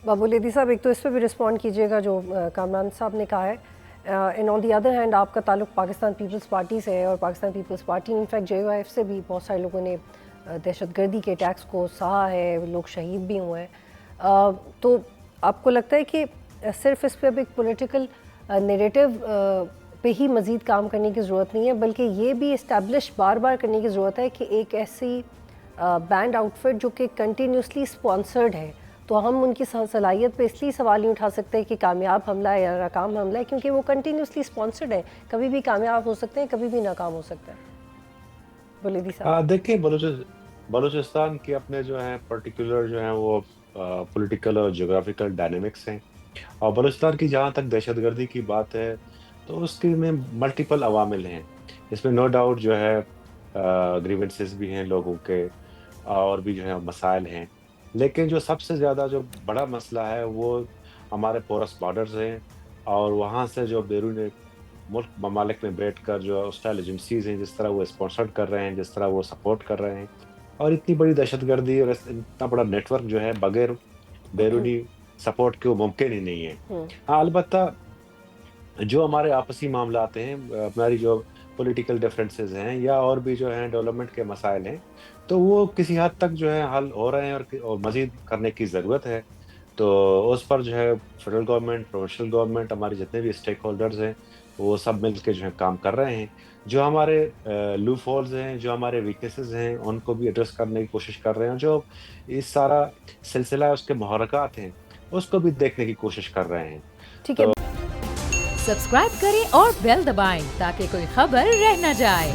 बाबू लेदी साहब, एक तो इस पर भी रिस्पॉन्ड कीजिएगा जो कामरान साहब ने कहा है, and on the other hand आपका ताल्लुक पाकिस्तान पीपल्स पार्टी से है और Pakistan people's party in fact JOIF से भी बहुत सारे लोगों ने दहशतगर्दी के अटैक्स को सहा है, लोग शहीद भी हुए हैं। तो आपको लगता है कि सिर्फ इस पर अब एक पॉलिटिकल नैरेटिव पे ही मज़ीद काम करने की ज़रूरत नहीं है, बल्कि ये भी इस्टेब्लिश बार बार करने की ज़रूरत है कि एक ऐसी बैंड आउटफिट जो कि कंटिन्यूसली स्पॉन्सर्ड है, तो हम उनकी सलाहियत पे इसलिए सवाल नहीं उठा सकते कि कामयाब हमला है या नाकाम हमला है, क्योंकि वो कंटिन्यूसली स्पॉन्सर्ड है। कभी भी कामयाब हो सकते हैं, कभी भी नाकाम हो सकते हैं। वलीदी साहब, देखिए, बलूचिस्तान के अपने जो है पर्टिकुलर जो है वो पॉलिटिकल और ज्योग्राफिकल डायनेमिक्स हैं। और बलूचिस्तान की जहाँ तक दहशतगर्दी की बात है तो उसके में मल्टीपल अवामिल हैं। इसमें नो डाउट जो है ग्रीवेंसेस भी हैं लोगों के, और भी जो है मसाइल हैं। लेकिन जो सबसे ज़्यादा जो बड़ा मसला है वो हमारे पोरस बॉर्डर्स हैं, और वहाँ से जो बैरून मुल्क ममालिक में बैठकर जो हॉस्टाइल एजेंसीज हैं, जिस तरह वो स्पॉन्सर्ड कर रहे हैं, जिस तरह वो सपोर्ट कर रहे हैं, और इतनी बड़ी दहशतगर्दी और इतना बड़ा नेटवर्क जो है बगैर बैरूनी सपोर्ट के वो मुमकिन ही नहीं है। हाँ, अलबत्ता जो हमारे आपसी मामलात हैं, हमारी जो पॉलिटिकल डिफरेंसेस हैं या और भी जो हैं डेवलपमेंट के मसाइल हैं, तो वो किसी हद तक जो है हल हो रहे हैं, और मज़ीद करने की ज़रूरत है। तो उस पर जो है फेडरल गवर्नमेंट, प्रोविंशियल गवर्नमेंट, हमारे जितने भी स्टेक होल्डर्स हैं, वो सब मिल के जो है काम कर रहे हैं। जो हमारे लूप होल्स हैं, जो हमारे वीकनेसेस हैं, उनको भी एड्रेस करने की कोशिश कर रहे हैं। जो इस सारा सिलसिला है उसके मुहर्रकात हैं, उसको भी देखने की कोशिश कर रहे हैं। ठीक है। सब्सक्राइब करें और बेल दबाएं ताकि कोई खबर रह न जाए।